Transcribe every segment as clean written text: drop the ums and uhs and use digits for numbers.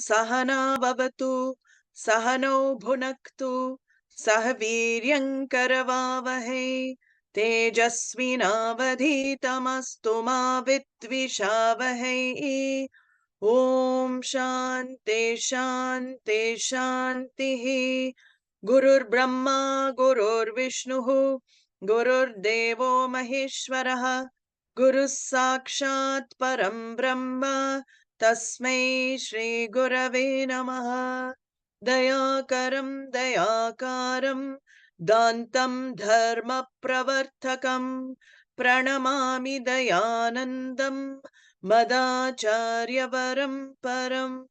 Sahana bhavatu, Sahanau bhunaktu, Sahaviryankaravavahe, Tejasvinavadhitamastu ma vidvishavahe. Om Shanti Shanti Shanti. Gurur Brahma Gurur Vishnu Gurur Devo Maheshwaraha Guru Sakshat Param Brahma Tasmai Shri Gurave Namaha. Dayakaram Dayakaram Dantam Dharma Pravartakam Pranamami Dayanandam Madacharya Param.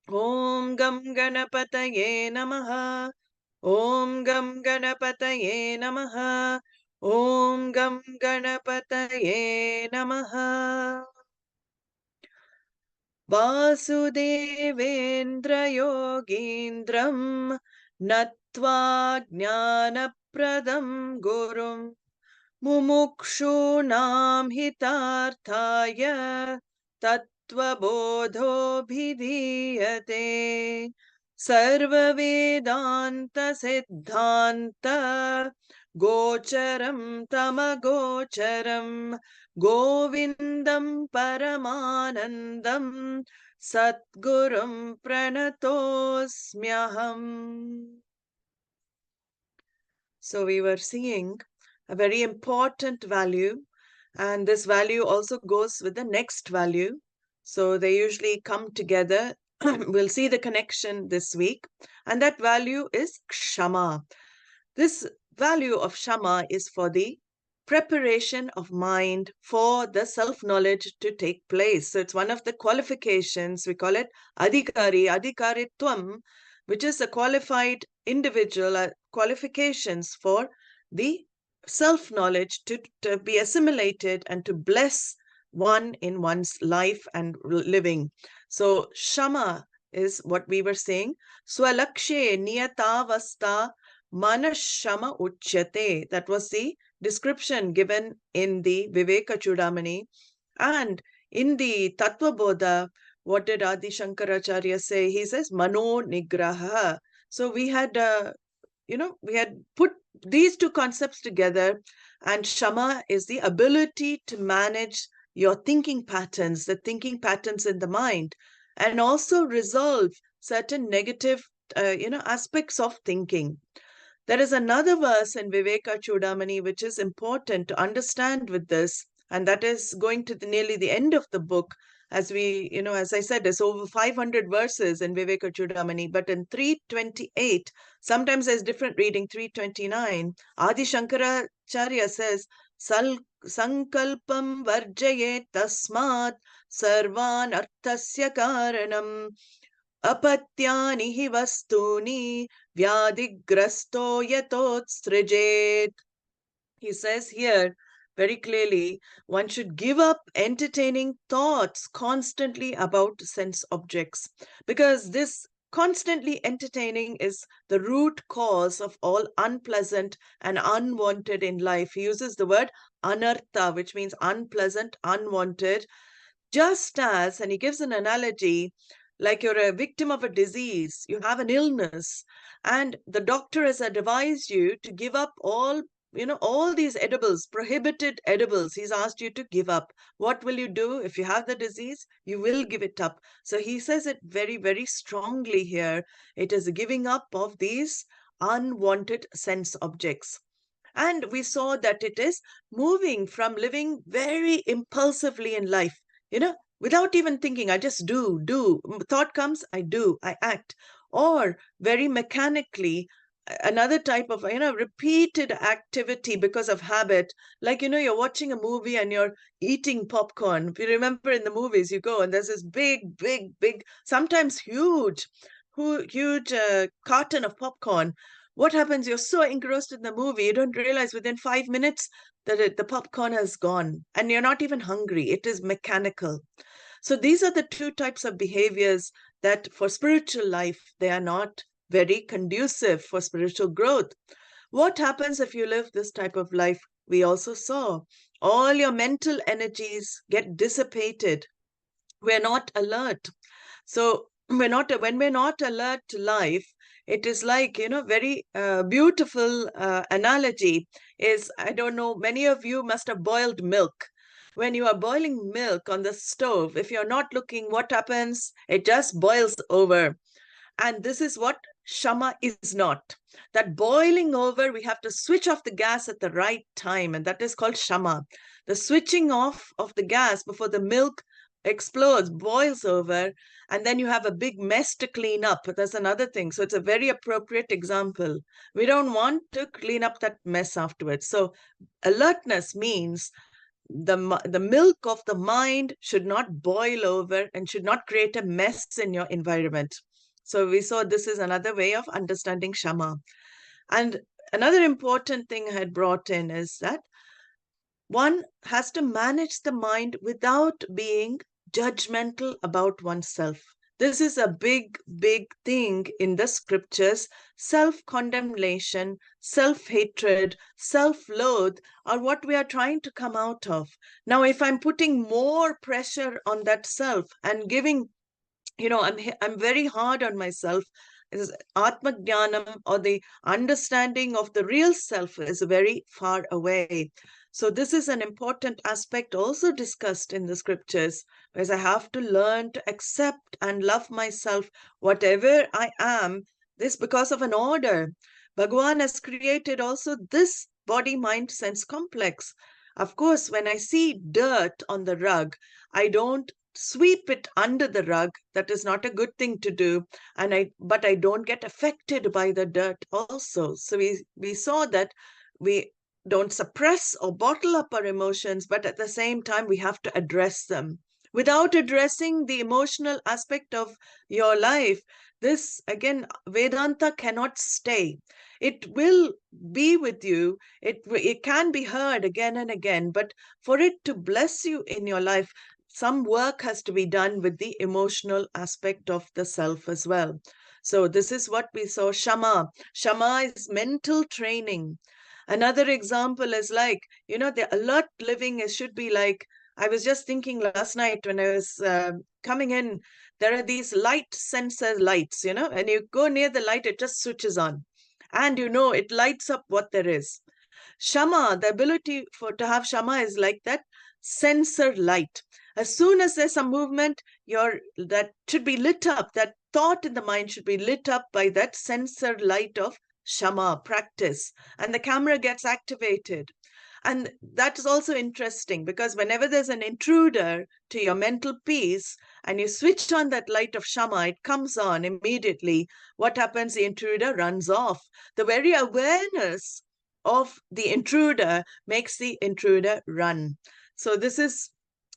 Om Gam Ganapataye Namaha. Om Gam Ganapataye Namaha. Om Gam Ganapataye Namaha. Vasudevendra Yogindram Natva Jnanapradam Gurum Mumukshunam hitarthaya Tattvabodho bhidhiyate Sarva Vedānta Siddhanta Gocharam Tamagocharam Govindam Paramanandam Satgurum Pranatosmyaham. So we were seeing a very important value, and this value also goes with the next value. So they usually come together. We'll see the connection this week, and that value is kshama. This value of kshama is for the preparation of mind for the self-knowledge to take place. So it's one of the qualifications. We call it adhikaritvam, which is a qualified individual, qualifications for the self-knowledge to be assimilated and to bless one in one's life and living. So kshama is what we were saying. Swalakshe niyatavasta manashama uchyate. That was the description given in the Vivekacūḍāmaṇi. And in the Tattvabodha, what did Adi Shankaracharya say? He says, Mano Nigraha. So we had, we had put these two concepts together, and Shama is the ability to manage your thinking patterns, the thinking patterns in the mind, and also resolve certain negative, aspects of thinking. There is another verse in Vivekacūḍāmaṇi which is important to understand with this, and that is going to nearly the end of the book. As we, as I said, there's over 500 verses in Vivekacūḍāmaṇi, but in 328, sometimes there's different reading, 329, Adi Shankaracharya says, saṅkalpaṃ varjayettasmātsarvānarthasya kāraṇam apathyāni hi vastūni vyādhigrasto yathotsṛje. He says here very clearly, one should give up entertaining thoughts constantly about sense objects, because this constantly entertaining is the root cause of all unpleasant and unwanted in life. He uses the word anartha, which means unpleasant, unwanted. Just as, and he gives an analogy, like you're a victim of a disease, you have an illness, and the doctor has advised you to give up all these edibles, prohibited edibles. He's asked you to give up. What will you do if you have the disease? You will give it up. So he says it very, very strongly here. It is a giving up of these unwanted sense objects. And we saw that it is moving from living very impulsively in life, without even thinking. I just do. Thought comes, I do, I act. Or very mechanically, another type of, repeated activity because of habit. Like, you're watching a movie and you're eating popcorn. If you remember in the movies, you go and there's this big, sometimes huge carton of popcorn. What happens? You're so engrossed in the movie, you don't realize within 5 minutes that the popcorn has gone and you're not even hungry. It is mechanical. So these are the two types of behaviors that for spiritual life, they are not very conducive for spiritual growth. What happens if you live this type of life? We also saw all your mental energies get dissipated. We're not alert. So when we're not alert to life, it is like, very beautiful analogy is, I don't know, many of you must have boiled milk. When you are boiling milk on the stove, if you're not looking, what happens? It just boils over. And this is what Shama is not. That boiling over, we have to switch off the gas at the right time, and that is called Shama. The switching off of the gas before the milk explodes, boils over, and then you have a big mess to clean up. That's another thing. So it's a very appropriate example. We don't want to clean up that mess afterwards. So alertness means the milk of the mind should not boil over and should not create a mess in your environment. So we saw this is another way of understanding Shama. And another important thing I had brought in is that one has to manage the mind without being judgmental about oneself. This is a big thing in the scriptures. Self-condemnation, self-hatred, self-loathe are what we are trying to come out of. Now, if I'm putting more pressure on that self and giving, I'm very hard on myself, Atma-jnanam, or the understanding of the real self, is very far away. So this is an important aspect also discussed in the scriptures, whereas I have to learn to accept and love myself, whatever I am, this because of an order. Bhagavan has created also this body, mind, sense complex. Of course, when I see dirt on the rug, I don't sweep it under the rug. That is not a good thing to do. But I don't get affected by the dirt also. So we saw that we don't suppress or bottle up our emotions, but at the same time, we have to address them. Without addressing the emotional aspect of your life, this, again, Vedanta cannot stay. It will be with you. It can be heard again and again, but for it to bless you in your life, some work has to be done with the emotional aspect of the self as well. So this is what we saw. Shama. Shama is mental training. Another example is like, the alert living should be like, I was just thinking last night when I was coming in, there are these light sensor lights, and you go near the light, it just switches on. And it lights up what there is. Shama, the ability to have Shama is like that sensor light. As soon as there's some movement, that should be lit up. That thought in the mind should be lit up by that sensor light of Shama practice. And the camera gets activated. And that is also interesting because whenever there's an intruder to your mental peace and you switch on that light of Shama, it comes on immediately. What happens? The intruder runs off. The very awareness of the intruder makes the intruder run. So this is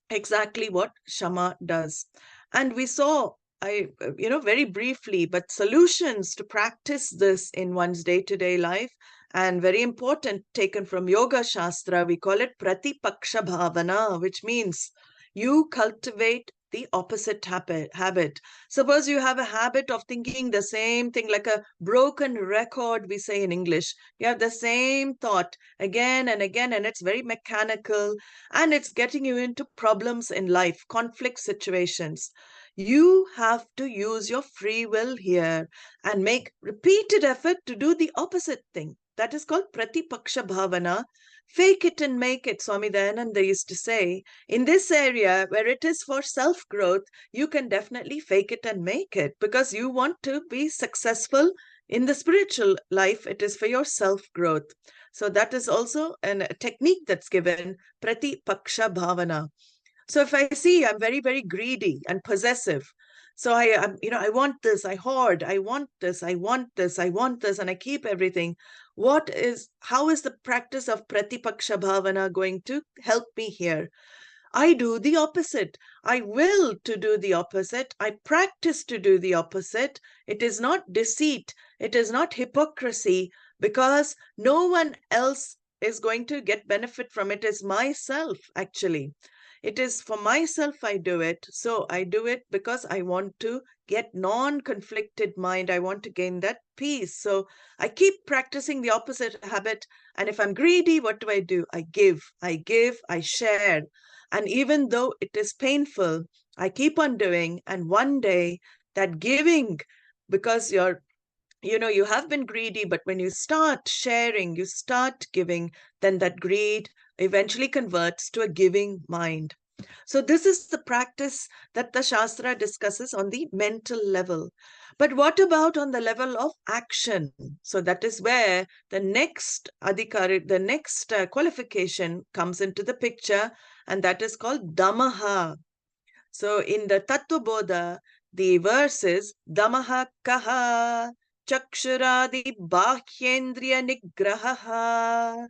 exactly what Shama does. And we saw, very briefly, but solutions to practice this in one's day-to-day life, and very important, taken from Yoga Shastra, we call it Pratipaksha Bhavana, which means you cultivate the opposite habit. Suppose you have a habit of thinking the same thing, like a broken record, we say in English. You have the same thought again and again, and it's very mechanical, and it's getting you into problems in life, conflict situations. You have to use your free will here and make repeated effort to do the opposite thing. That is called Pratipaksha Bhavana. Fake it and make it, Swami Dayananda used to say. In this area where it is for self-growth, you can definitely fake it and make it because you want to be successful in the spiritual life. It is for your self-growth. So that is also a technique that's given, pratipaksha bhavana. So if I see I'm very, very greedy and possessive, so I want this, I hoard, I want this, I want this, I want this, and I keep everything. How is the practice of pratipaksha bhavana going to help me here? I do the opposite. I will to do the opposite. I practice to do the opposite. It is not deceit. It is not hypocrisy, because no one else is going to get benefit from it. It is myself, actually. It is for myself I do it. So I do it because I want to get non-conflicted mind. I want to gain that peace. So I keep practicing the opposite habit. And if I'm greedy, what do? I give, I share. And even though it is painful, I keep on doing. And one day that giving, because you have been greedy, but when you start sharing, you start giving, then that greed eventually converts to a giving mind. So this is the practice that the Shastra discusses on the mental level. But what about on the level of action? So that is where the next adhikari, the next qualification comes into the picture, and that is called damaḥ. So in the Tattvabodha, the verse is damaḥ kaha cakṣurādibāhyendriyanigrahaḥ.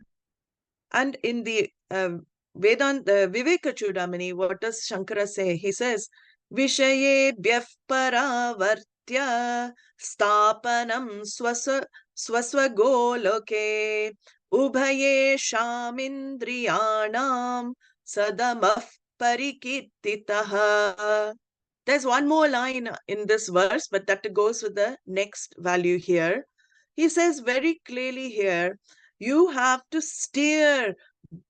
And in the Vedānta, Vivekacūḍamani, what does Shankara say? He says, viṣayebhyaḥ parāvartya sthāpanaṁ svasvagolake ubhayeshamindriyanam sadamaḥ parikirtitaḥ. There's one more line in this verse, but that goes with the next value here. He says very clearly here, you have to steer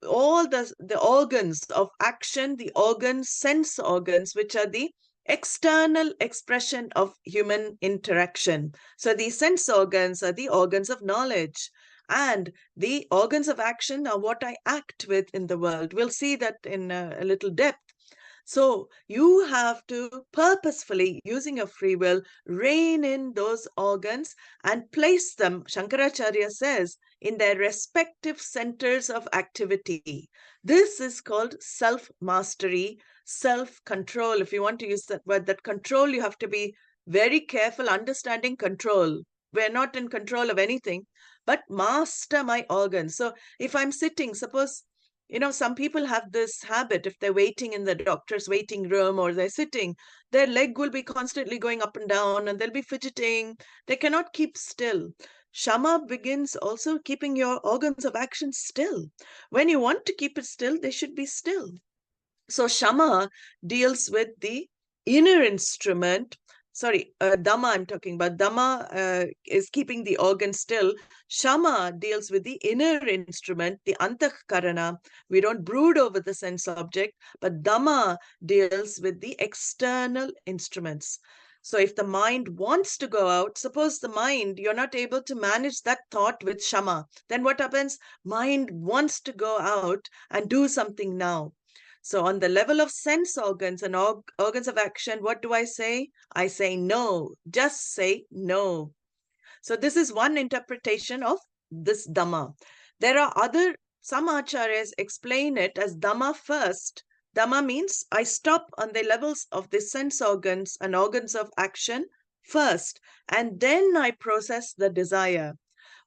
all the organs of action, the organs, sense organs, which are the external expression of human interaction. So the sense organs are the organs of knowledge, and the organs of action are what I act with in the world. We'll see that in a little depth. So you have to purposefully, using your free will, rein in those organs and place them, Shankaracharya says, in their respective centers of activity. This is called self-mastery, self-control. If you want to use that word, that control, you have to be very careful understanding control. We're not in control of anything, but master my organs. So if I'm sitting, suppose, some people have this habit, if they're waiting in the doctor's waiting room or they're sitting, their leg will be constantly going up and down and they'll be fidgeting. They cannot keep still. Shama begins also keeping your organs of action still. When you want to keep it still, they should be still. So Shama deals with the inner instrument. Sorry, Dhamma I'm talking about. Dhamma is keeping the organ still. Shama deals with the inner instrument, the antahkarana. We don't brood over the sense object, but Dhamma deals with the external instruments. So if the mind wants to go out, suppose the mind, you're not able to manage that thought with Shama, then what happens? Mind wants to go out and do something now. So on the level of sense organs and organs of action, what do I say? I say no. Just say no. So this is one interpretation of this Dhamma. There are some acharyas explain it as Dhamma first. Dhamma means I stop on the levels of the sense organs and organs of action first, and then I process the desire.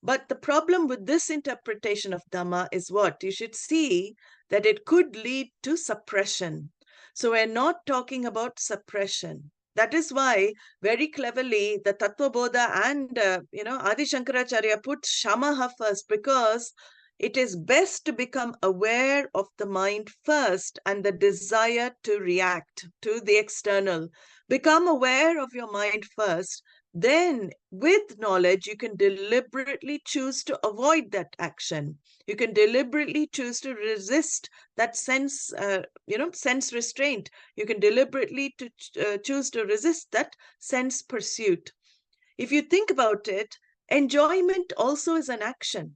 But the problem with this interpretation of Dhamma is what? You should see that it could lead to suppression. So we're not talking about suppression. That is why, very cleverly, the Tattvabodha and, Adi Shankaracharya put Shamaha first, because it is best to become aware of the mind first and the desire to react to the external. Become aware of your mind first. Then, with knowledge, you can deliberately choose to avoid that action. You can deliberately choose to resist that sense, sense restraint. You can deliberately choose to resist that sense pursuit. If you think about it, enjoyment also is an action.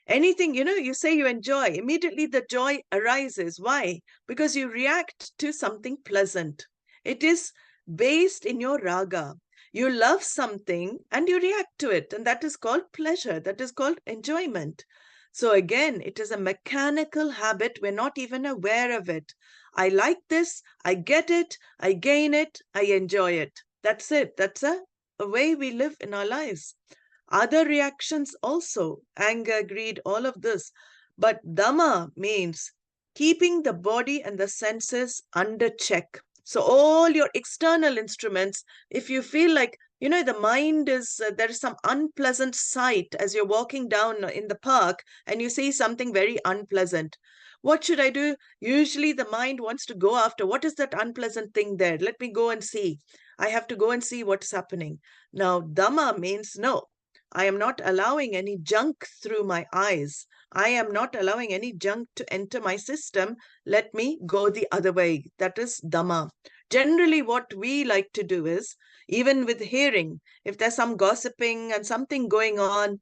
Anything, you say you enjoy, immediately the joy arises. Why? Because you react to something pleasant. It is based in your raga. You love something and you react to it, and that is called pleasure. That is called enjoyment. So again, it is a mechanical habit. We're not even aware of it. I like this, I get it, I gain it, I enjoy it. That's it. That's a way we live in our lives. Other reactions also, anger, greed, all of this. But dama means keeping the body and the senses under check. So all your external instruments, if you feel like, the mind is, there is some unpleasant sight as you're walking down in the park and you see something very unpleasant. What should I do? Usually the mind wants to go after, what is that unpleasant thing there? Let me go and see. I have to go and see what's happening. Now, dama means no. I am not allowing any junk through my eyes. I am not allowing any junk to enter my system. Let me go the other way. That is dama. Generally, what we like to do is, even with hearing, if there's some gossiping and something going on,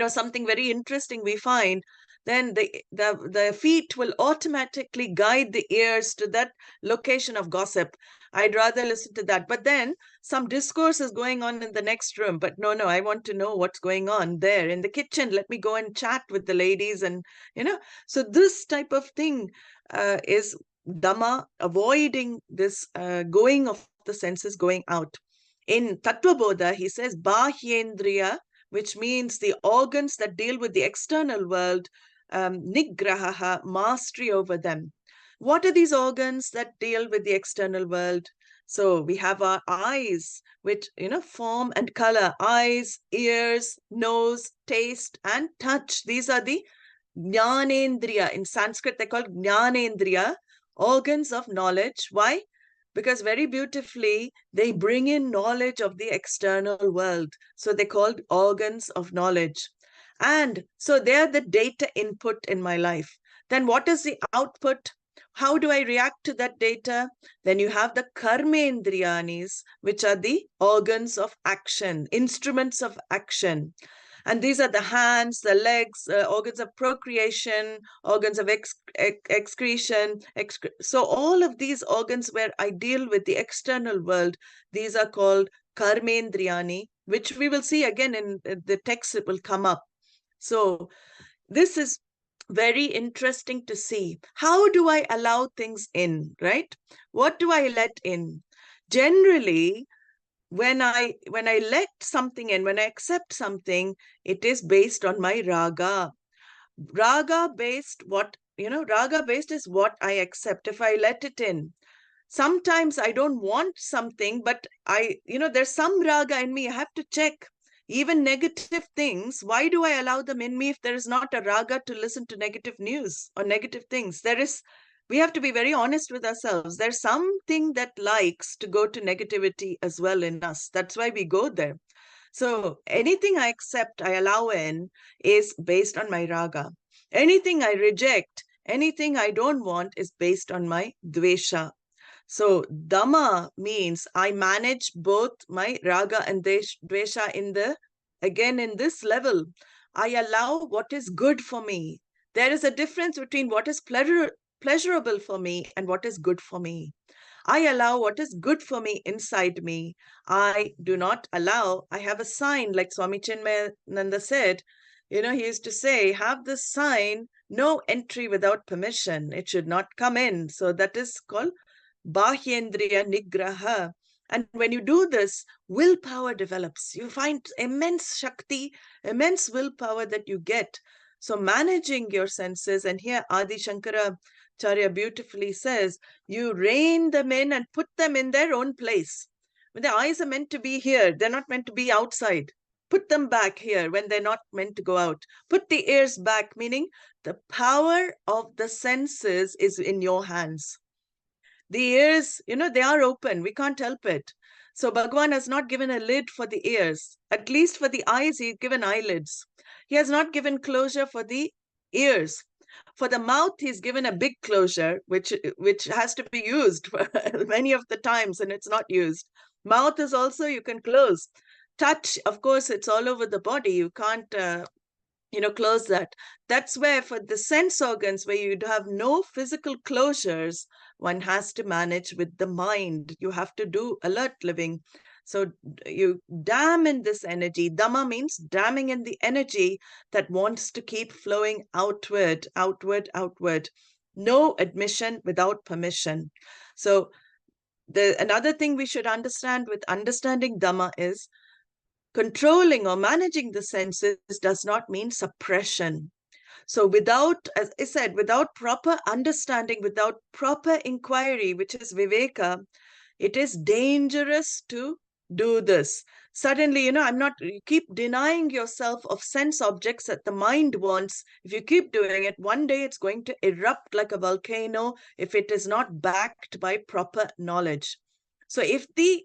something very interesting we find, then the feet will automatically guide the ears to that location of gossip. I'd rather listen to that. But then some discourse is going on in the next room. But no, I want to know what's going on there in the kitchen. Let me go and chat with the ladies. And, so this type of thing is dhamma, avoiding this going of the senses, going out. In Tattvabodha, he says, Bahyendriya, which means the organs that deal with the external world, nigrahaḥ, mastery over them. What are these organs that deal with the external world? So we have our eyes, which, form and color, eyes, ears, nose, taste, and touch. These are the jnanendriya. In Sanskrit, they're called jnanendriya, organs of knowledge. Why? Because very beautifully, they bring in knowledge of the external world. So they're called organs of knowledge. And so they're the data input in my life. Then what is the output? How do I react to that data? Then you have the karmendriyanis, which are the organs of action, instruments of action. And these are the hands, the legs, organs of procreation, organs of excretion. So all of these organs where I deal with the external world, these are called karmendriyani, which we will see again in the text, it will come up. So this is very interesting to see. How do I allow things in, right? What do I let in? Generally, when I let something in, when I accept something, it is based on my raga. Raga based raga based is what I accept. If I let it in, sometimes I don't want something, but there's some raga in me. I have to check. Even negative things, why do I allow them in me if there is not a raga to listen to negative news or negative things? We have to be very honest with ourselves. There's something that likes to go to negativity as well in us. That's why we go there. So anything I accept, I allow in, is based on my raga. Anything I reject, anything I don't want, is based on my dvesha. So dhamma means I manage both my raga and dvesha in this level. I allow what is good for me. There is a difference between what is pleasurable for me and what is good for me. I allow what is good for me inside me. I do not allow, I have a sign, like Swami Chinmayananda said, he used to say, have this sign, no entry without permission. It should not come in. So that is called Vyaādhigrasto. And when you do this, willpower develops. You find immense Shakti, immense willpower that you get. So managing your senses, and here Adi Shankaracharya beautifully says, you rein them in and put them in their own place. When the eyes are meant to be here, they're not meant to be outside. Put them back here when they're not meant to go out. Put the ears back, meaning the power of the senses is in your hands. The ears, they are open. We can't help it. So Bhagavan has not given a lid for the ears. At least for the eyes, he's given eyelids. He has not given closure for the ears. For the mouth, he's given a big closure, which has to be used for many of the times, and it's not used. Mouth is also, you can close. Touch, of course, it's all over the body. You can't close that. That's where for the sense organs, where you have no physical closures, one has to manage with the mind. You have to do alert living. So you dam in this energy. Dama means damming in the energy that wants to keep flowing outward, outward, outward. No admission without permission. So another thing we should understand with understanding Dhamma is controlling or managing the senses does not mean suppression. So without, as I said, without proper understanding, without proper inquiry, which is Viveka, it is dangerous to do this. Suddenly, you keep denying yourself of sense objects that the mind wants. If you keep doing it, one day it's going to erupt like a volcano if it is not backed by proper knowledge. So if the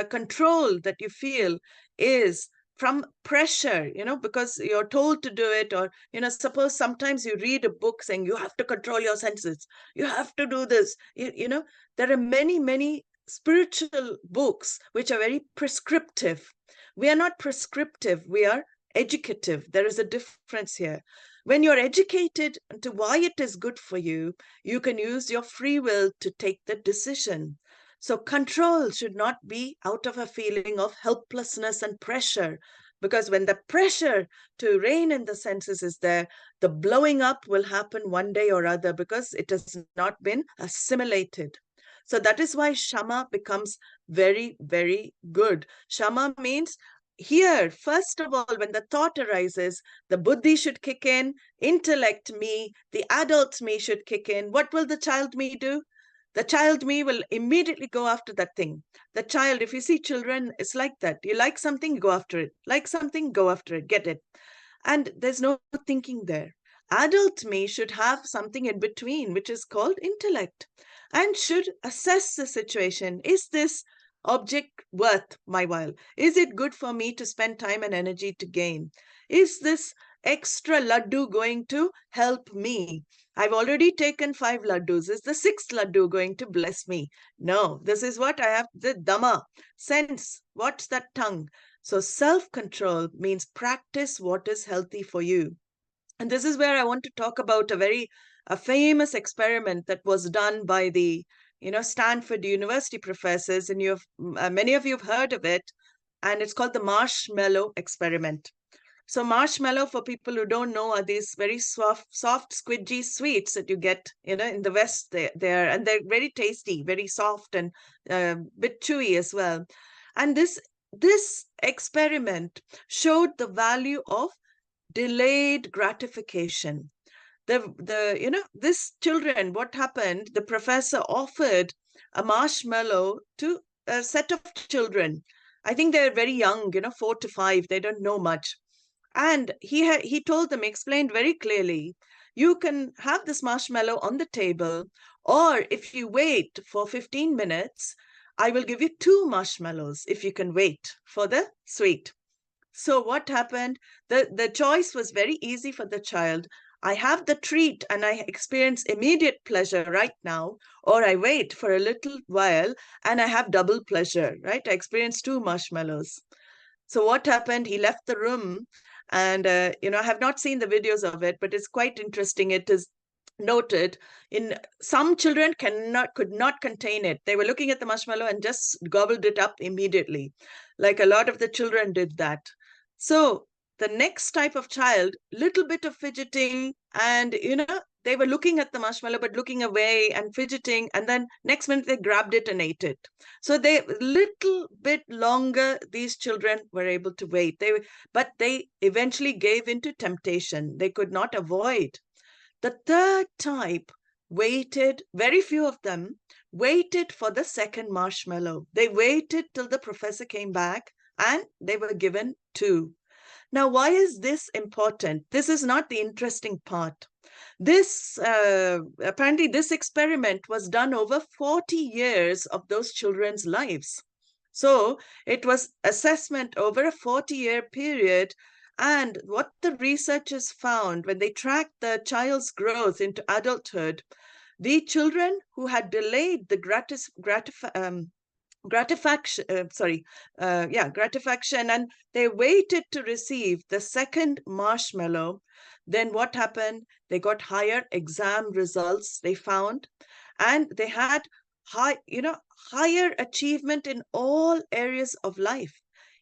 control that you feel is from pressure, because you're told to do it, or, suppose sometimes you read a book saying you have to control your senses, you have to do this, there are many, many spiritual books which are very prescriptive. We are not prescriptive, we are educative. There is a difference here. When you're educated to why it is good for you, you can use your free will to take the decision. So control should not be out of a feeling of helplessness and pressure, because when the pressure to rein in the senses is there, the blowing up will happen one day or other because it has not been assimilated. So that is why Shama becomes very, very good. Shama means here, first of all, when the thought arises, the buddhi should kick in, intellect me, the adult me should kick in. What will the child me do? The child me will immediately go after that thing. The child, if you see children, it's like that. You like something, go after it. Like something, go after it, get it. And there's no thinking there. Adult me should have something in between, which is called intellect, and should assess the situation. Is this object worth my while? Is it good for me to spend time and energy to gain? Is this extra laddu going to help me? I've already taken 5 laddus. Is the 6th laddu going to bless me? No, this is what I have, the Dhamma, sense. What's that tongue? So self-control means practice what is healthy for you. And this is where I want to talk about a famous experiment that was done by the, Stanford University professors, and many of you have heard of it, and it's called the marshmallow experiment. So marshmallow, for people who don't know, are these very soft, squidgy sweets that you get, in the West there, and they're very tasty, very soft, and a bit chewy as well. And this experiment showed the value of delayed gratification. This children, what happened? The professor offered a marshmallow to a set of children. I think they're very young, 4 to 5. They don't know much. And he told them, explained very clearly, you can have this marshmallow on the table, or if you wait for 15 minutes, I will give you 2 marshmallows if you can wait for the sweet. So what happened? The choice was very easy for the child. I have the treat and I experience immediate pleasure right now, or I wait for a little while and I have double pleasure, right? I experience 2 marshmallows. So what happened? He left the room, and I have not seen the videos of it, but it's quite interesting. It is noted in some children could not contain it. They were looking at the marshmallow and just gobbled it up immediately. Like a lot of the children did that. So the next type of child, little bit of fidgeting, and they were looking at the marshmallow but looking away and fidgeting, and then next minute they grabbed it and ate it. So they little bit longer, these children were able to wait. But they eventually gave into temptation. They could not avoid. The third type waited, very few of them waited for the second marshmallow. They waited till the professor came back and they were given 2. Now, why is this important? This is not the interesting part. Apparently this experiment was done over 40 years of those children's lives. So it was assessment over a 40-year period. And what the researchers found when they tracked the child's growth into adulthood, the children who had delayed the gratification, and they waited to receive the second marshmallow, then what happened? They got higher exam results, they found, and they had higher achievement in all areas of life.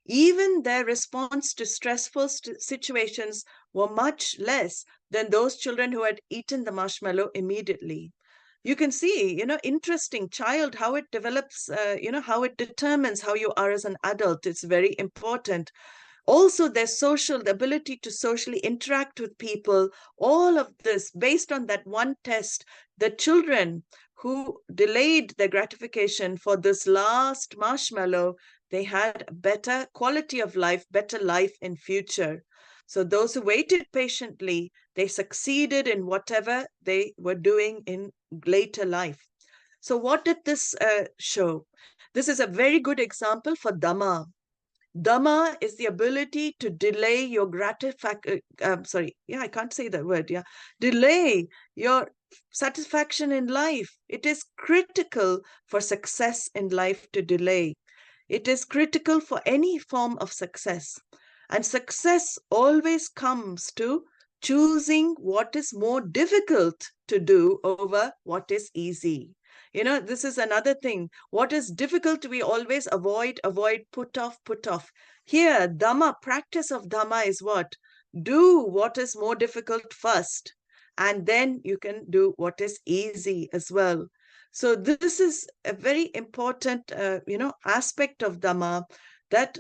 Even their response to stressful situations were much less than those children who had eaten the marshmallow immediately. You can see, interesting child, how it develops, how it determines how you are as an adult. It's very important. Also, the ability to socially interact with people, all of this based on that one test. The children who delayed their gratification for this last marshmallow, they had better quality of life, better life in future. So those who waited patiently, they succeeded in whatever they were doing in later life. So what did this show? This is a very good example for dama. Dama is the ability to delay your I can't say that word. Yeah. Delay your satisfaction in life. It is critical for success in life to delay. It is critical for any form of success. And success always comes to choosing what is more difficult to do over what is easy. This is another thing. What is difficult, we always avoid, put off. Here, Dhamma, practice of Dhamma is what? Do what is more difficult first, and then you can do what is easy as well. So this is a very important, aspect of Dhamma, that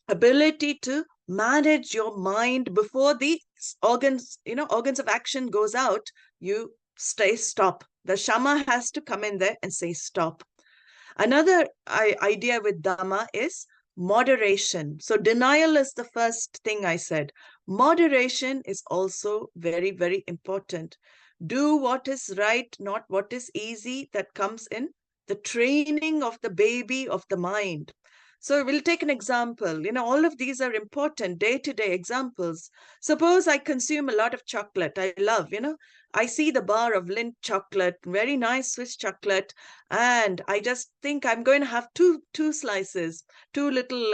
ability to manage your mind before the organs of action goes out. You stop. The shama has to come in there and say stop. Another idea with Dhamma is moderation. So denial is the first thing I said. Moderation is also very, very important. Do what is right, not what is easy. That comes in the training of the baby of the mind. So we'll take an example. All of these are important day-to-day examples. Suppose I consume a lot of chocolate. I love, I see the bar of Lindt chocolate, very nice Swiss chocolate, and I just think I'm going to have two slices, two little,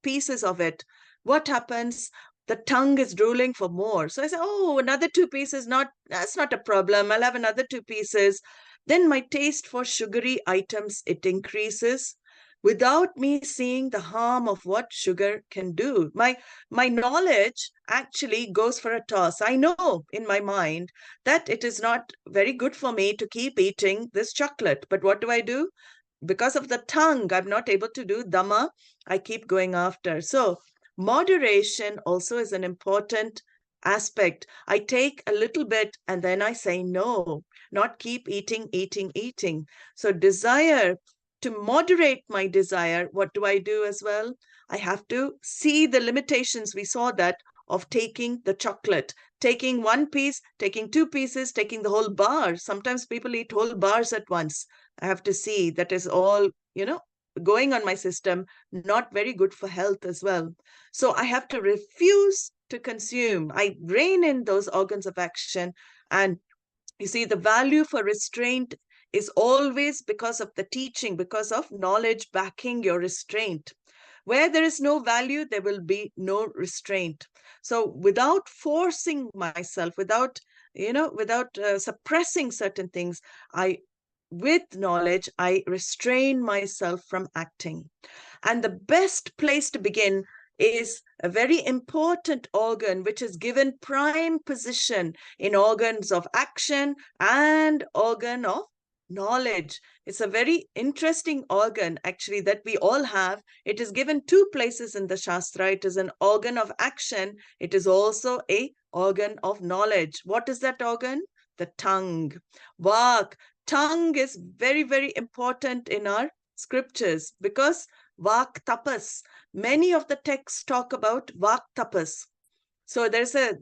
pieces of it. What happens? The tongue is drooling for more. So I say, oh, another 2 pieces, that's not a problem. I'll have another 2 pieces. Then my taste for sugary items, it increases, without me seeing the harm of what sugar can do. My knowledge actually goes for a toss. I know in my mind that it is not very good for me to keep eating this chocolate. But what do? Because of the tongue, I'm not able to do Dhamma. I keep going after. So moderation also is an important aspect. I take a little bit and then I say no, not keep eating. So desire, to moderate my desire, what do I do as well? I have to see the limitations. We saw that of taking the chocolate, taking 1 piece, taking 2 pieces, taking the whole bar. Sometimes people eat whole bars at once. I have to see that is all, going on my system, not very good for health as well. So I have to refuse to consume. I rein in those organs of action. And you see, the value for restraint is always because of the teaching, because of knowledge backing your restraint. Where there is no value, there will be no restraint. So without forcing myself, without suppressing certain things, with knowledge, I restrain myself from acting. And the best place to begin is a very important organ, which is given prime position in organs of action and organ of knowledge. It's a very interesting organ, actually, that we all have. It is given 2 places in the Shastra. It is an organ of action. It is also an organ of knowledge. What is that organ? The tongue. Vak. Tongue is very, very important in our scriptures because Vak tapas. Many of the texts talk about Vak tapas. So there's a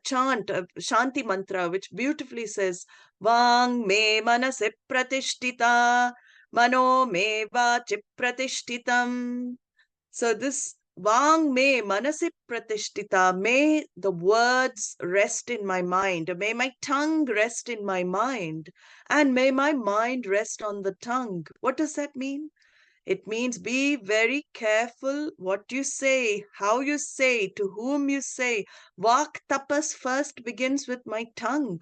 chant, a Shanti mantra, which beautifully says, Vang me manasi pratishtita, mano me vachi pratishtitam. So this Vang me manasi pratishtita, may the words rest in my mind, may my tongue rest in my mind, and may my mind rest on the tongue. What does that mean? It means be very careful what you say, how you say, to whom you say. Vak tapas first begins with my tongue,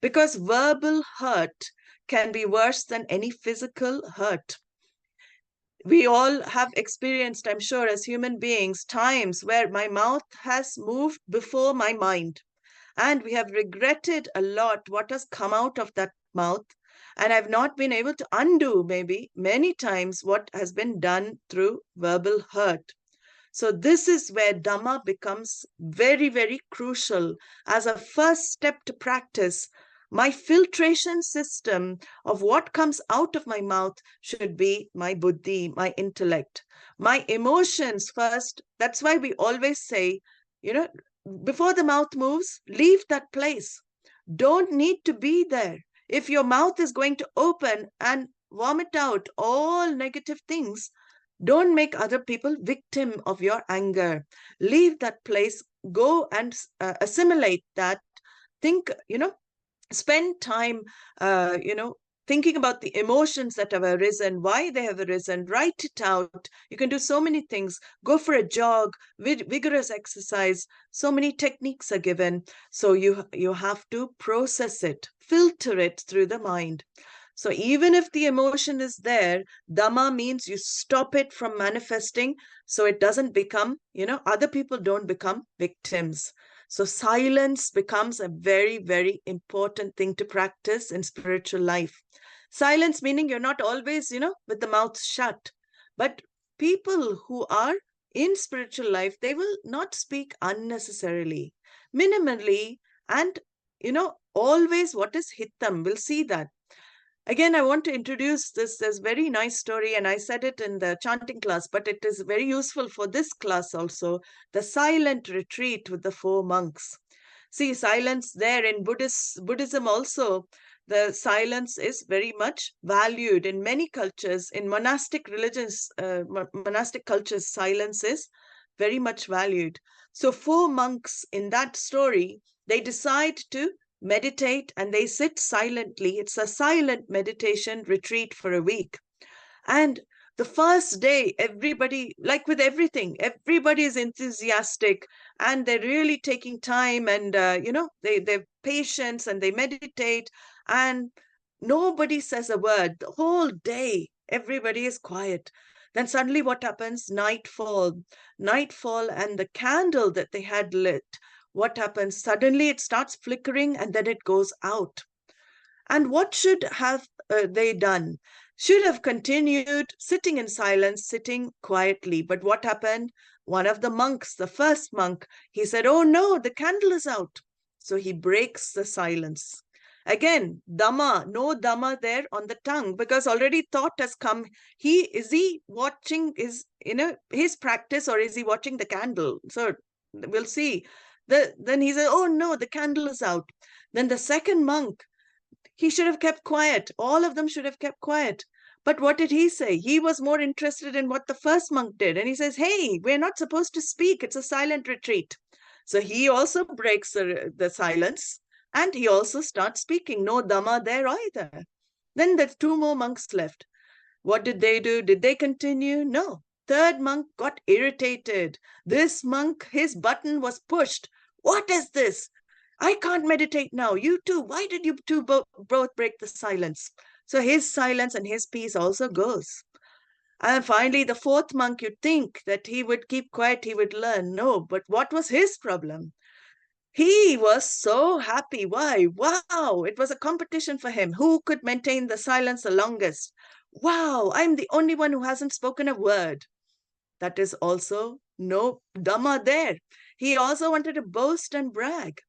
because verbal hurt can be worse than any physical hurt. We all have experienced, I'm sure, as human beings, times where my mouth has moved before my mind. And we have regretted a lot what has come out of that mouth. And I've not been able to undo, maybe, many times what has been done through verbal hurt. So this is where Dhamma becomes very, very crucial as a first step to practice. My filtration system of what comes out of my mouth should be my buddhi, my intellect, my emotions first. That's why we always say, before the mouth moves, leave that place. Don't need to be there. If your mouth is going to open and vomit out all negative things, don't make other people victim of your anger. Leave that place, go and assimilate that. Think, spend time, thinking about the emotions that have arisen, why they have arisen, write it out. You can do so many things. Go for a jog, vigorous exercise. So many techniques are given. So you have to process it, filter it through the mind. So even if the emotion is there, Dhamma means you stop it from manifesting so it doesn't become, other people don't become victims. So silence becomes a very, very important thing to practice in spiritual life. Silence meaning you're not always, with the mouth shut. But people who are in spiritual life, they will not speak unnecessarily, minimally, and, always what is hitam. We'll see that. Again, I want to introduce this very nice story, and I said it in the chanting class, but it is very useful for this class also. The silent retreat with the 4 monks. See, silence there in Buddhism also, the silence is very much valued in many cultures. In monastic religions, monastic cultures, silence is very much valued. So 4 monks in that story, they decide to meditate and they sit silently. It's a silent meditation retreat for a week. And the first day, everybody, like with everything, everybody is enthusiastic and they're really taking time and, they're patient and they meditate and nobody says a word. The whole day, everybody is quiet. Then suddenly what happens? Nightfall, and the candle that they had lit, what happens? Suddenly it starts flickering and then it goes out. And what should have they done? Should have continued sitting in silence, sitting quietly. But what happened? One of the monks, the first monk, he said, "Oh no, the candle is out." So he breaks the silence. Again, Dhamma, no Dhamma there on the tongue, because already thought has come. Is he watching his practice, or is he watching the candle? So we'll see. Then he said, "Oh no, the candle is out." Then the second monk, he should have kept quiet. All of them should have kept quiet. But what did he say? He was more interested in what the first monk did. And he says, "Hey, we're not supposed to speak. It's a silent retreat." So he also breaks the silence and he also starts speaking. No Dhamma there either. Then there's 2 more monks left. What did they do? Did they continue? No. Third monk got irritated. This monk, his button was pushed. "What is this? I can't meditate now. You too. Why did you two both break the silence?" So his silence and his peace also goes. And finally, the 4th monk, you'd think that he would keep quiet, he would learn. No, but what was his problem? He was so happy. Why? Wow, it was a competition for him. Who could maintain the silence the longest? Wow, I'm the only one who hasn't spoken a word. That is also no Dhamma there. He also wanted to boast and brag.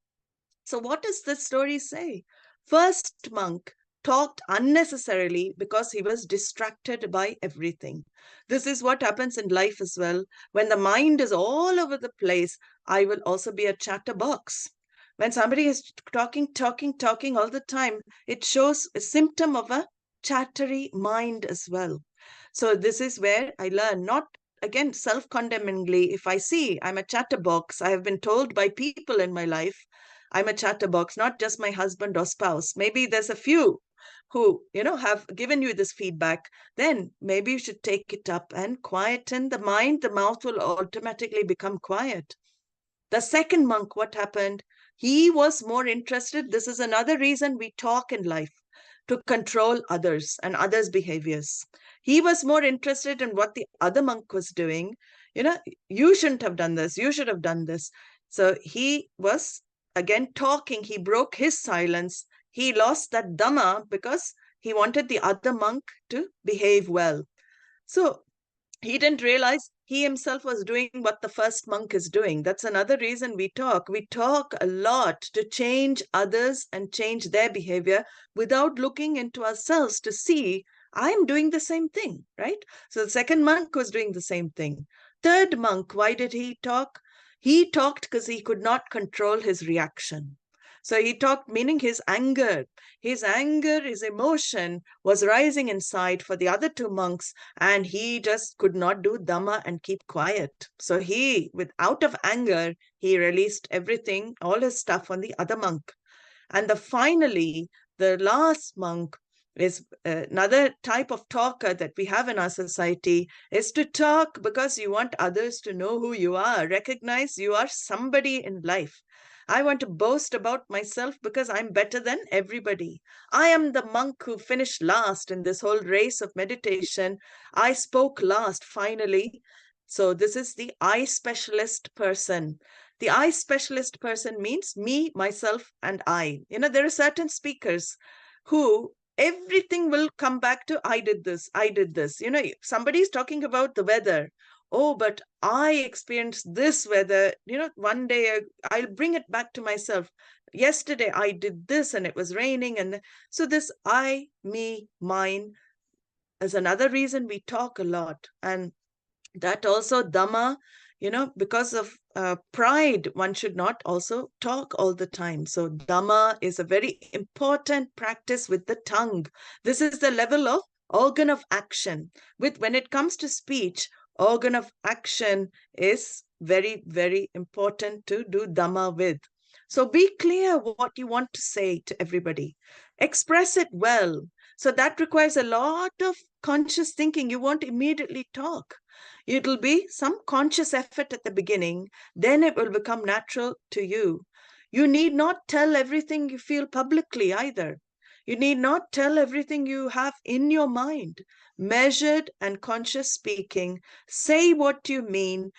So what does this story say? First monk talked unnecessarily because he was distracted by everything. This is what happens in life as well. When the mind is all over the place, I will also be a chatterbox. When somebody is talking all the time, it shows a symptom of a chattery mind as well. So this is where I learn, not again self-condemningly. If I see I'm a chatterbox, I have been told by people in my life, I'm a chatterbox, not just my husband or spouse. Maybe there's a few who, have given you this feedback. Then maybe you should take it up and quieten the mind. The mouth will automatically become quiet. The second monk, what happened? He was more interested. This is another reason we talk in life. to control others and others' behaviors. He was more interested in what the other monk was doing. You shouldn't have done this. You should have done this. So he was again talking. He broke his silence. He lost that dhamma because he wanted the other monk to behave well. So he didn't realize he himself was doing what the first monk is doing. That's another reason we talk. We talk a lot to change others and change their behavior without looking into ourselves to see, I'm doing the same thing, right? So the second monk was doing the same thing. Third monk, why did he talk? He talked because he could not control his reaction. So he talked, meaning his anger, his emotion was rising inside for the other two monks, and he just could not do dhamma and keep quiet. So he, out of anger, he released everything, all his stuff on the other monk. And finally, the last monk is another type of talker that we have in our society, is to talk because you want others to know who you are, recognize you are somebody in life. I want to boast about myself because I'm better than everybody. I am the monk who finished last in this whole race of meditation. I spoke last, finally. So this is the I specialist person. The I specialist person means me, myself, and I. There are certain speakers who everything will come back to I did this, I did this. Somebody's talking about the weather. Oh, but I experienced this weather. One day I'll bring it back to myself. Yesterday I did this and it was raining. And so this I, me, mine is another reason we talk a lot. And that also dhamma, because of pride, one should not also talk all the time. So dhamma is a very important practice with the tongue. This is the level of organ of action. When it comes to speech, organ of action is very, very important to do dhamma with. So be clear what you want to say to everybody. Express it well. So that requires a lot of conscious thinking. You won't immediately talk. It'll be some conscious effort at the beginning, then it will become natural to you. You need not tell everything you feel publicly either. You need not tell everything you have in your mind. Measured and conscious speaking, say what you mean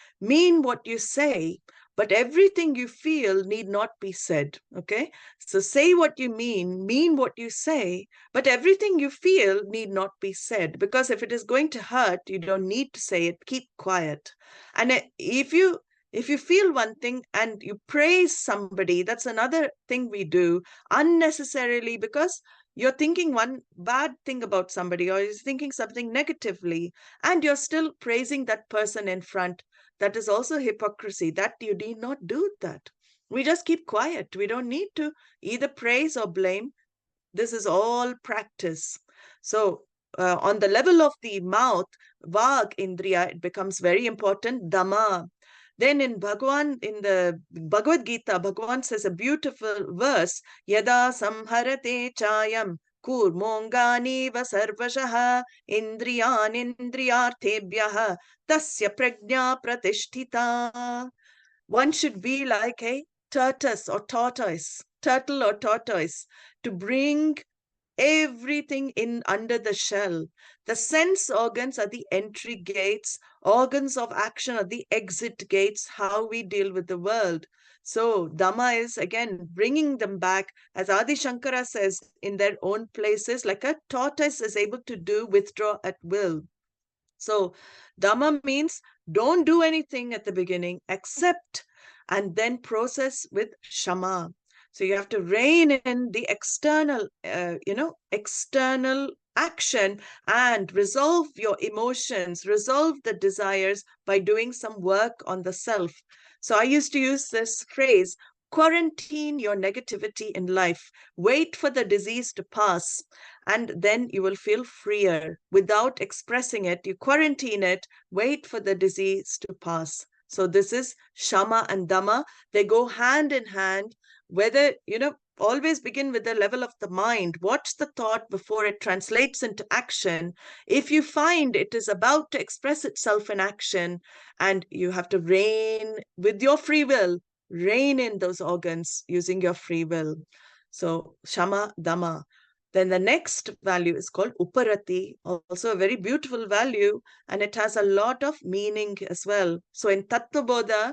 what you say, but everything you feel need not be said, okay? So say what you mean what you say, but everything you feel need not be said, because if it is going to hurt, you don't need to say it, keep quiet. And if you feel one thing and you praise somebody, that's another thing we do unnecessarily, because you're thinking one bad thing about somebody, or you're thinking something negatively, and you're still praising that person in front. That is also hypocrisy. That you need not do that. We just keep quiet. We don't need to either praise or blame. This is all practice. So on the level of the mouth, vag indriya, it becomes very important, dhamma. Then in the Bhagavad Gita, Bhagavan says a beautiful verse, yada samharate chayam kurmongani vasarvashaha indriyan indriyarthebhyah tasya prajna pratishtita. One should be like a turtle or tortoise, to bring everything in under the shell. The sense organs are the entry gates, organs of action are the exit gates, how we deal with the world. So Dhamma is again bringing them back, as Adi Shankara says, in their own places, like a tortoise is able to withdraw at will. So Dhamma means don't do anything at the beginning, accept, and then process with Shama. So you have to rein in the external, external action and resolve your emotions, resolve the desires by doing some work on the self. So I used to use this phrase, quarantine your negativity in life. Wait for the disease to pass, and then you will feel freer. Without expressing it, you quarantine it, wait for the disease to pass. So this is Shama and Dhamma. They go hand in hand. Whether, always begin with the level of the mind. Watch the thought before it translates into action. If you find it is about to express itself in action, and you have to rein with your free will, rein in those organs using your free will. So Shama, Dhamma. Then the next value is called uparati, also a very beautiful value, and it has a lot of meaning as well. So in Tattvabodha,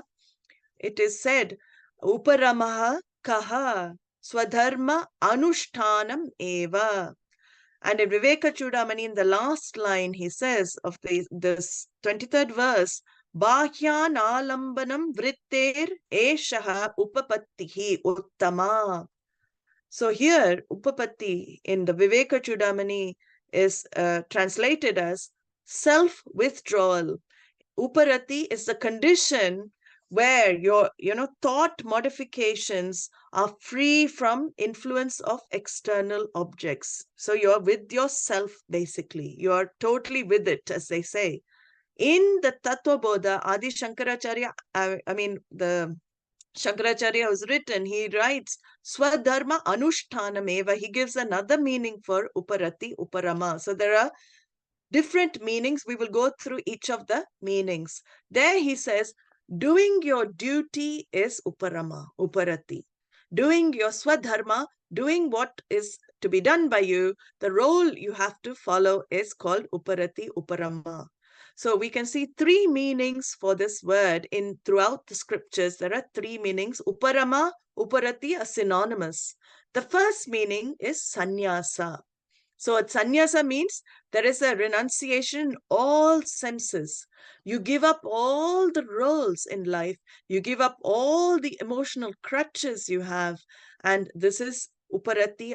it is said, uparamaḥ kaha svadharmānuṣṭhānameva. And in Vivekacūḍāmaṇi, in the last line, he says of this 23rd verse, Bāhyān ālambanam vrittir eshaha upapattihi uttama. So here, upapatti in the Vivekacūḍāmaṇi is translated as self-withdrawal. Uparati is the condition where your thought modifications are free from influence of external objects. So you're with yourself, basically. You're totally with it, as they say. In the Tattvabodha, Adi Shankaracharya, the Shankaracharya has written, he writes, svadharmānuṣṭhānameva. He gives another meaning for uparati, uparama. So there are different meanings. We will go through each of the meanings. There he says, doing your duty is uparama, uparati. Doing your swadharma, doing what is to be done by you, the role you have to follow is called uparati, uparama. So we can see three meanings for this word throughout the scriptures. There are three meanings. Uparama, uparati are synonymous. The first meaning is sannyasa. So sannyasa means there is a renunciation in all senses. You give up all the roles in life. You give up all the emotional crutches you have. And this is uparati.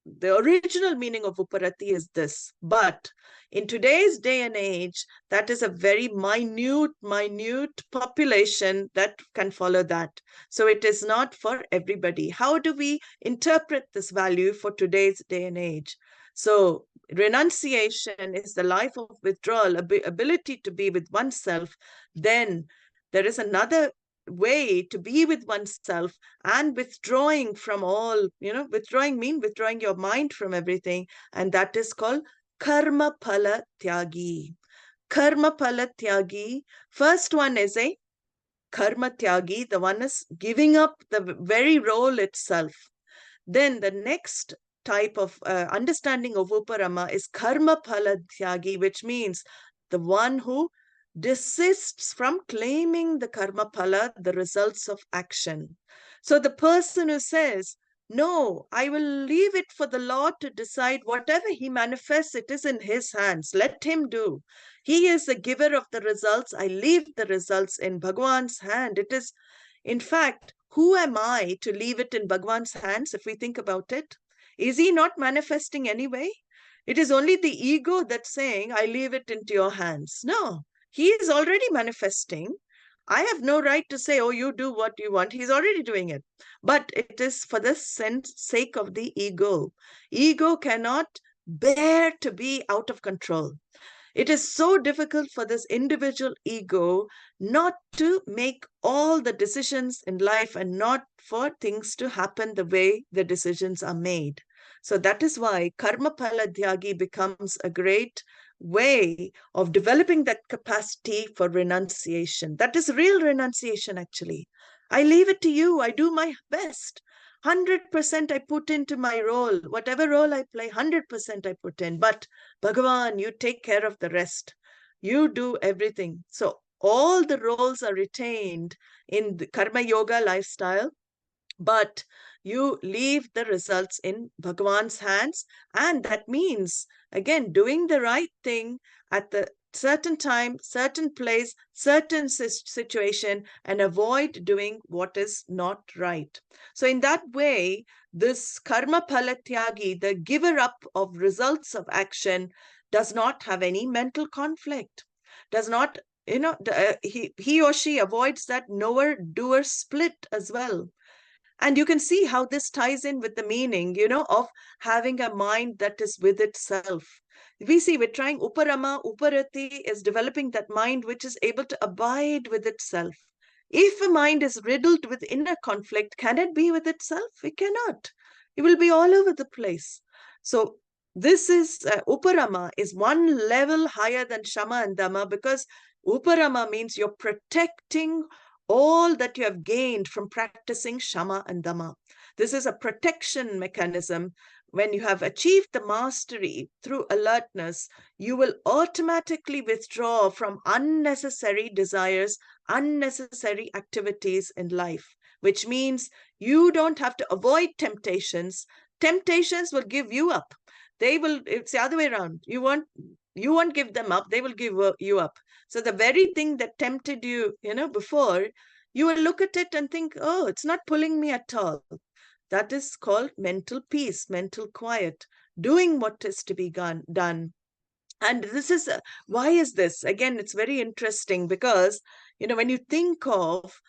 The original meaning of uparati is this. But in today's day and age, that is a very minute population that can follow that. So it is not for everybody. How do we interpret this value for today's day and age? So renunciation is the life of withdrawal, ability to be with oneself. Then there is another way to be with oneself and withdrawing from all, withdrawing means withdrawing your mind from everything. And that is called karma phala tyagi. Karma phala tyagi. First one is a karma tyagi. The one is giving up the very role itself. Then the next type of understanding of uparama is karma phala tyagi, which means the one who desists from claiming the karma phala, the results of action. So the person who says, no, I will leave it for the Lord to decide. Whatever he manifests, it is in his hands. Let him do. He is the giver of the results. I leave the results in Bhagwan's hand. It is, in fact, who am I to leave it in Bhagwan's hands, if we think about it? Is he not manifesting anyway? It is only the ego that's saying, I leave it into your hands. No. He is already manifesting. I have no right to say, oh, you do what you want. He's already doing it. But it is for the sake of the ego. Ego cannot bear to be out of control. It is so difficult for this individual ego not to make all the decisions in life and not for things to happen the way the decisions are made. So that is why karma phala tyagi becomes a great way of developing that capacity for renunciation. That is real renunciation, actually. I leave it to you. I do my best. 100% I put into my role. Whatever role I play, 100% I put in. But Bhagavan, you take care of the rest. You do everything. So all the roles are retained in the karma yoga lifestyle, but you leave the results in Bhagavan's hands. And that means, again, doing the right thing at the certain time, certain place, certain situation, and avoid doing what is not right. So in that way, this karma phala tyagi, the giver up of results of action, does not have any mental conflict, does not, he or she avoids that knower-doer split as well. And you can see how this ties in with the meaning, of having a mind that is with itself. We see we're trying uparama, uparati is developing that mind which is able to abide with itself. If a mind is riddled with inner conflict, can it be with itself? It cannot. It will be all over the place. So this is, uparama is one level higher than shama and dama, because uparama means you're protecting all that you have gained from practicing shama and dama. This is a protection mechanism when you have achieved the mastery through alertness, you will automatically withdraw from unnecessary desires, unnecessary activities in life, which means you don't have to avoid temptations. Temptations will give you up. They will, it's the other way around. You won't give them up, they will give you up. So the very thing that tempted you, before, you will look at it and think, oh, it's not pulling me at all. That is called mental peace, mental quiet, doing what is to be done. And this is, why is this? Again, it's very interesting because, when you think of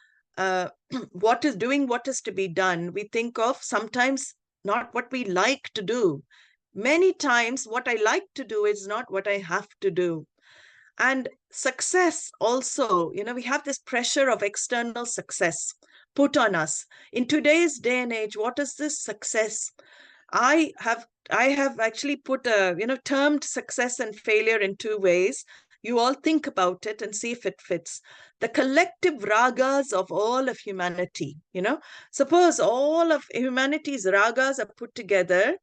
what is to be done, we think of sometimes not what we like to do. Many times what I like to do is not what I have to do. And success also, we have this pressure of external success put on us. In today's day and age, what is this success? I have actually put termed success and failure in two ways. You all think about it and see if it fits. The collective ragas of all of humanity, suppose all of humanity's ragas are put together.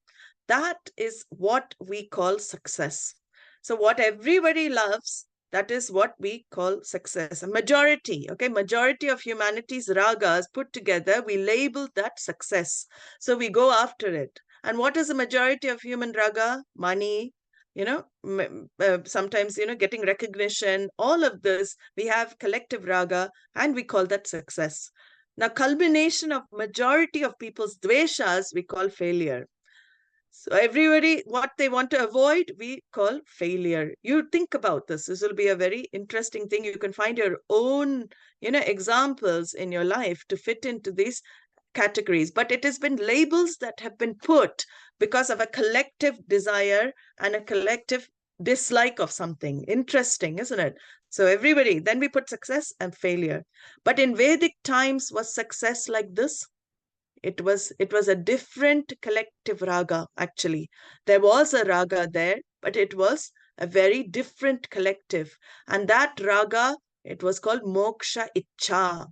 That is what we call success. So what everybody loves, that is what we call success. A majority of humanity's ragas put together, we label that success. So we go after it. And what is the majority of human raga? Money, sometimes, getting recognition, all of this, we have collective raga and we call that success. Now, culmination of majority of people's dveshas, we call failure. So everybody, what they want to avoid, we call failure. You think about this. This will be a very interesting thing. You can find your own, examples in your life to fit into these categories. But it has been labels that have been put because of a collective desire and a collective dislike of something. Interesting, isn't it? So everybody, then we put success and failure. But in Vedic times, was success like this? It was a different collective raga, actually. There was a raga there, but it was a very different collective. And that raga, it was called moksha ichcha.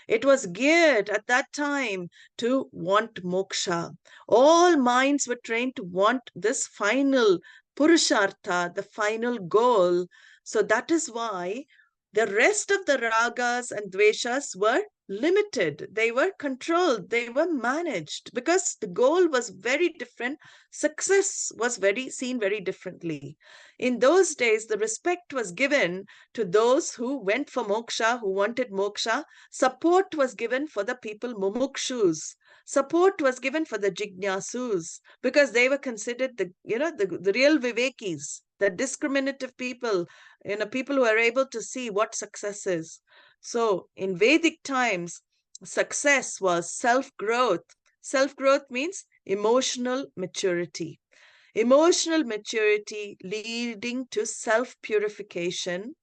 It was geared at that time to want moksha. All minds were trained to want this final purushartha, the final goal. So that is why the rest of the ragas and dveshas were limited. They were controlled. They were managed because the goal was very different. Success was seen very differently. In those days, the respect was given to those who went for moksha, who wanted moksha. Support was given for the people mumukshus. Support was given for the jignasus because they were considered the real vivekis, the discriminative people, people who are able to see what success is. So in Vedic times, success was self-growth. Self-growth means emotional maturity. Emotional maturity leading to self-purification.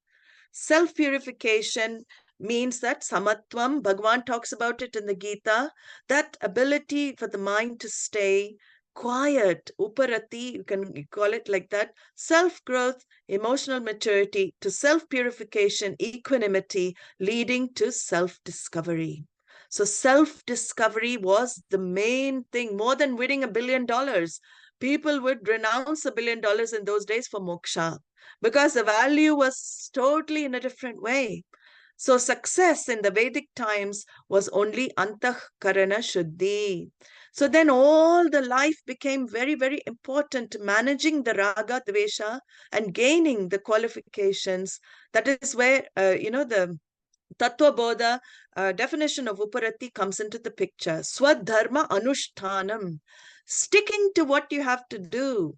Self-purification means that samatvam, Bhagavan talks about it in the Gita, that ability for the mind to stay quiet, uparati, you can call it like that, self-growth, emotional maturity, to self-purification, equanimity, leading to self-discovery. So self-discovery was the main thing, more than winning $1 billion. People would renounce $1 billion in those days for moksha because the value was totally in a different way. So success in the Vedic times was only antahkarana shuddhi. So then all the life became very, very important, managing the raga, dvesha, and gaining the qualifications. That is where, the Tattvabodha definition of uparati comes into the picture. Svadharmānuṣṭhānam. Sticking to what you have to do.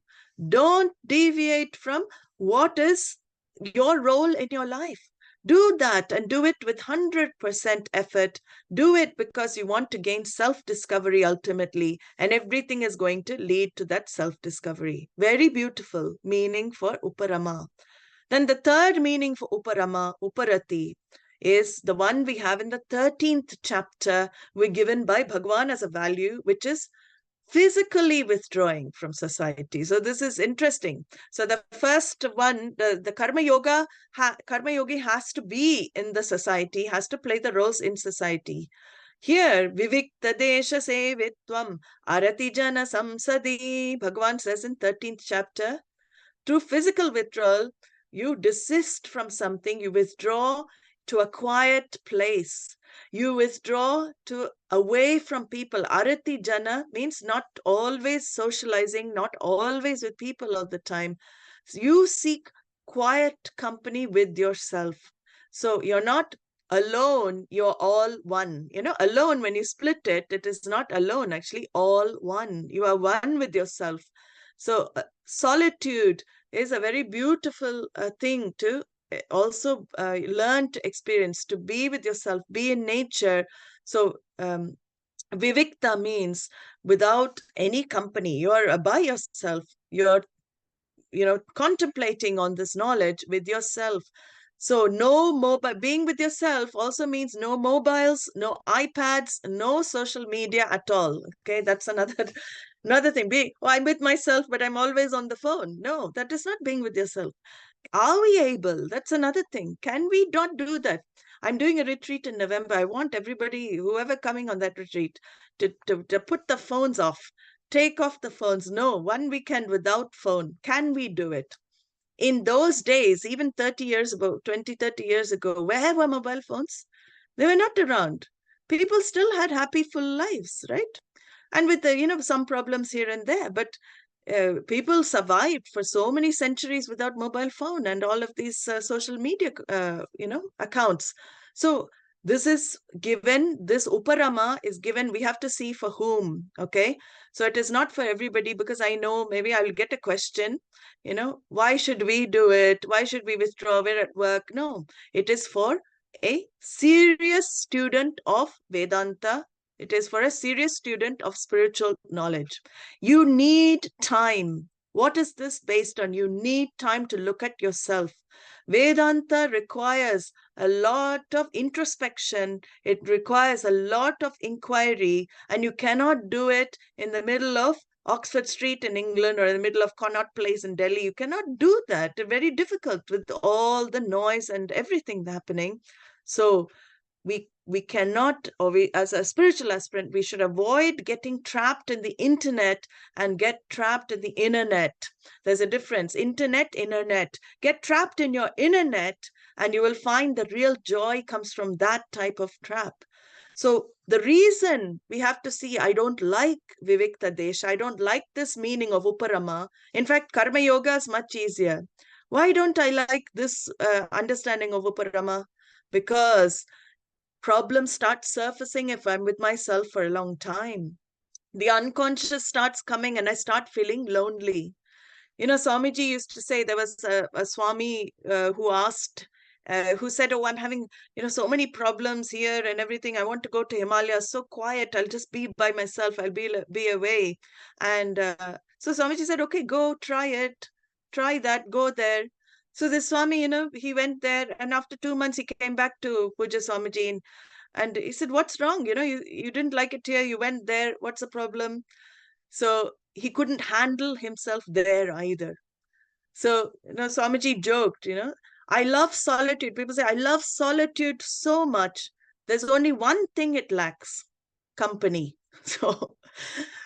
Don't deviate from what is your role in your life. Do that and do it with 100% effort. Do it because you want to gain self-discovery ultimately, and everything is going to lead to that self-discovery. Very beautiful meaning for uparama. Then the third meaning for uparama, uparati, is the one we have in the 13th chapter, we're given by Bhagavan as a value, which is physically withdrawing from society. So this is interesting. So the first one, the karma yogi has to be in the society, has to play the roles in society. Here, Vivikta Desha Sevitvam Arati Jana Samsadi, Bhagavan says in 13th chapter, through physical withdrawal, you desist from something, you withdraw to a quiet place. You withdraw to away from people. Arati Jana means not always socializing, not always with people all the time. So you seek quiet company with yourself. So you're not alone, you're all one. You know, alone, when you split it, it is not alone, actually all one. You are one with yourself. So solitude is a very beautiful thing to also learn to experience, to be with yourself, be in nature. So Vivikta means without any company. You're by yourself. You're, contemplating on this knowledge with yourself. So no mobile, being with yourself also means no mobiles, no iPads, no social media at all. Okay, that's another thing. I'm with myself, but I'm always on the phone. No, that is not being with yourself. Are we able? That's another thing. Can we not do that? I'm doing a retreat in November. I want everybody, whoever coming on that retreat, to put the phones off. Take off the phones. No, 1 weekend without phone. Can we do it? In those days, even 30 years ago, 20, 30 years ago, where were mobile phones? They were not around. People still had happy, full lives, right? And with the, some problems here and there, but people survived for so many centuries without mobile phone and all of these social media, accounts. So this is given, this uparama is given, we have to see for whom, okay? So it is not for everybody, because I know maybe I'll get a question, why should we do it? Why should we withdraw? We're at work. No, it is for a serious student of Vedanta. It is for a serious student of spiritual knowledge. You need time. What is this based on? You need time to look at yourself. Vedanta requires a lot of introspection. It requires a lot of inquiry, and you cannot do it in the middle of Oxford Street in England or in the middle of Connaught Place in Delhi. You cannot do that. It's very difficult with all the noise and everything happening. So we cannot, or we, as a spiritual aspirant, we should avoid getting trapped in the internet and get trapped in the internet. There's a difference. Internet. Get trapped in your internet, and you will find the real joy comes from that type of trap. So the reason we have to see, I don't like Vivikta Desha, I don't like this meaning of Uparama. In fact, Karma Yoga is much easier. Why don't I like this understanding of Uparama? Because problems start surfacing if I'm with myself for a long time. The unconscious starts coming and I start feeling lonely. Swamiji used to say, there was a Swami who asked, who said, oh, I'm having, so many problems here and everything. I want to go to Himalayas, so quiet. I'll just be by myself. I'll be away. And so Swamiji said, okay, go try it. Try that, go there. So this Swami, he went there, and after 2 months, he came back to Puja Swamiji, and he said, what's wrong? You didn't like it here. You went there. What's the problem? So he couldn't handle himself there either. So, Swamiji joked, I love solitude. People say, I love solitude so much. There's only one thing it lacks: company.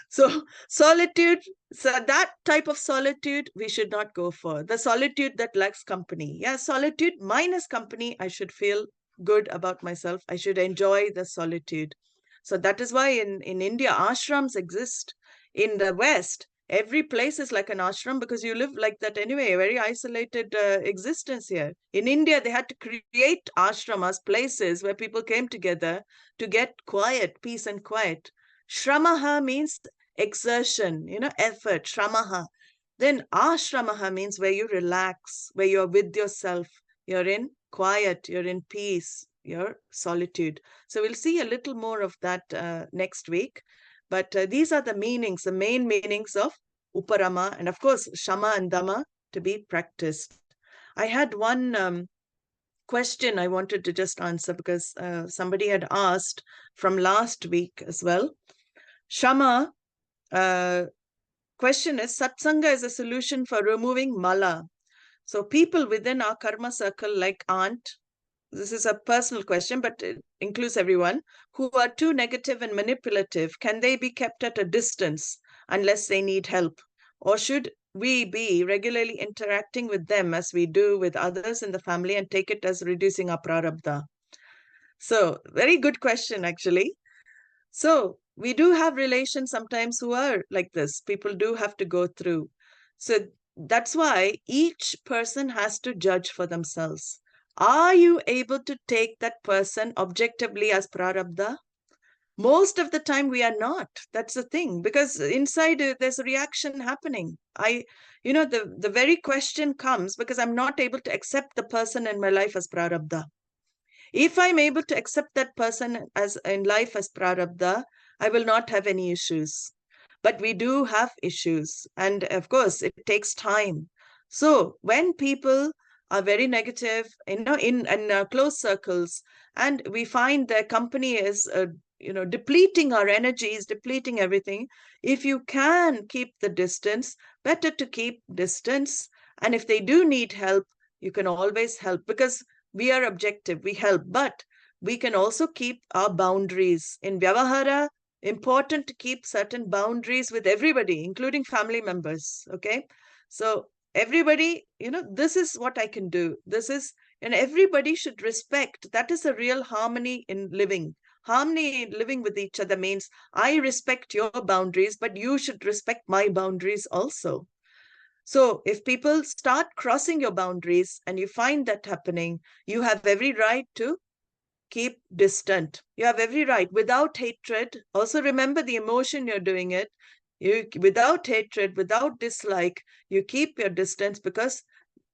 So solitude, so that type of solitude we should not go for. The solitude that lacks company. Yeah, solitude minus company, I should feel good about myself. I should enjoy the solitude. So that is why in India, ashrams exist. In the West, every place is like an ashram, because you live like that anyway, a very isolated existence here. In India, they had to create ashramas, places where people came together to get quiet, peace and quiet. Shramaha means exertion, effort, shramaha. Then ashramaha means where you relax, where you're with yourself, you're in quiet, you're in peace, your solitude. So we'll see a little more of that next week. But these are the meanings, the main meanings of uparama, and of course, shama and dama to be practiced. I had one question I wanted to just answer, because somebody had asked from last week as well. Shama, question is, satsanga is a solution for removing mala. So people within our karma circle, like aunt, this is a personal question, but it includes everyone, who are too negative and manipulative, can they be kept at a distance unless they need help? Or should we be regularly interacting with them as we do with others in the family and take it as reducing our prarabdha? So, very good question, actually. So, we do have relations sometimes who are like this. People do have to go through. So, that's why each person has to judge for themselves. Are you able to take that person objectively as prarabdha? Most of the time we are not. That's the thing, because inside there's a reaction happening. The very question comes because I'm not able to accept the person in my life as prarabdha. If I'm able to accept that person as in life as prarabdha, I will not have any issues. But we do have issues. And of course, it takes time. So when people are very negative, in close circles, and we find their company is, depleting our energies, depleting everything. If you can keep the distance, better to keep distance. And if they do need help, you can always help, because we are objective, we help, but we can also keep our boundaries. In Vyavahara, important to keep certain boundaries with everybody, including family members, okay? So everybody, this is what I can do. And everybody should respect. That is a real harmony in living. Harmony in living with each other means I respect your boundaries, but you should respect my boundaries also. So if people start crossing your boundaries and you find that happening, you have every right to keep distant. You have every right, without hatred. Also remember the emotion you're doing it. Without hatred, without dislike, you keep your distance because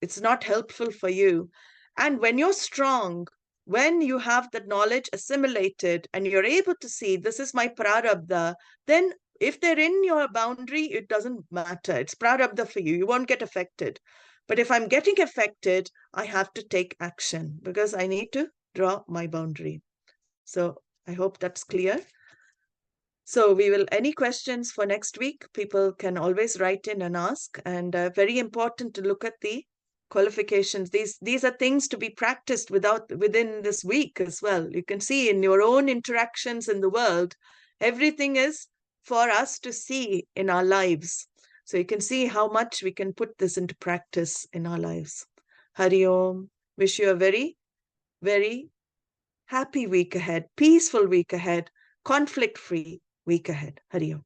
it's not helpful for you. And when you're strong, when you have the knowledge assimilated and you're able to see this is my prarabdha, then if they're in your boundary, it doesn't matter. It's prarabdha for you. You won't get affected. But if I'm getting affected, I have to take action because I need to draw my boundary. So I hope that's clear. So any questions for next week, people can always write in and ask. And very important to look at the qualifications. These are things to be practiced within this week as well. You can see in your own interactions in the world, everything is for us to see in our lives. So you can see how much we can put this into practice in our lives. Hari Om. Wish you a very, very happy week ahead, peaceful week ahead, conflict-free week ahead. Hari Om.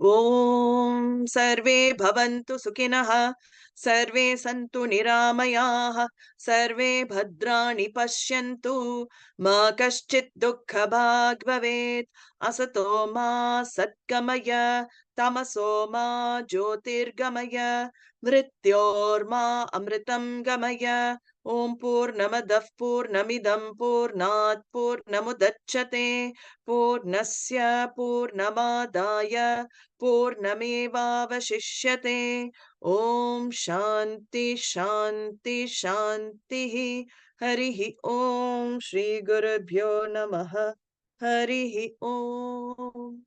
Om Sarve Bhavantu Sukhinah, Sarve Santu Niramayaः, Sarve Bhadrani Pashyantu, Ma Kaschit Dukkha Bhag Bhavet, Asato Ma Satgamaya, Tamaso Ma Jyotirgamaya, Mrityor Ma Amritam Gamaya. Om Purnamadav Purnamidam Purnat Purnamudachyate Purnasya Purnamadaya Purnamevavashishyate. Om Shanti Shanti Shanti. Harihi Om. Shri Gurubhyo Namaha. Harihi Om.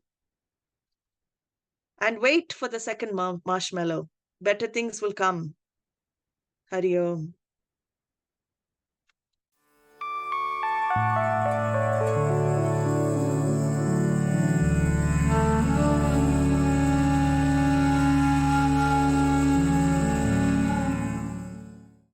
And wait for the second marshmallow. Better things will come. Hari Om.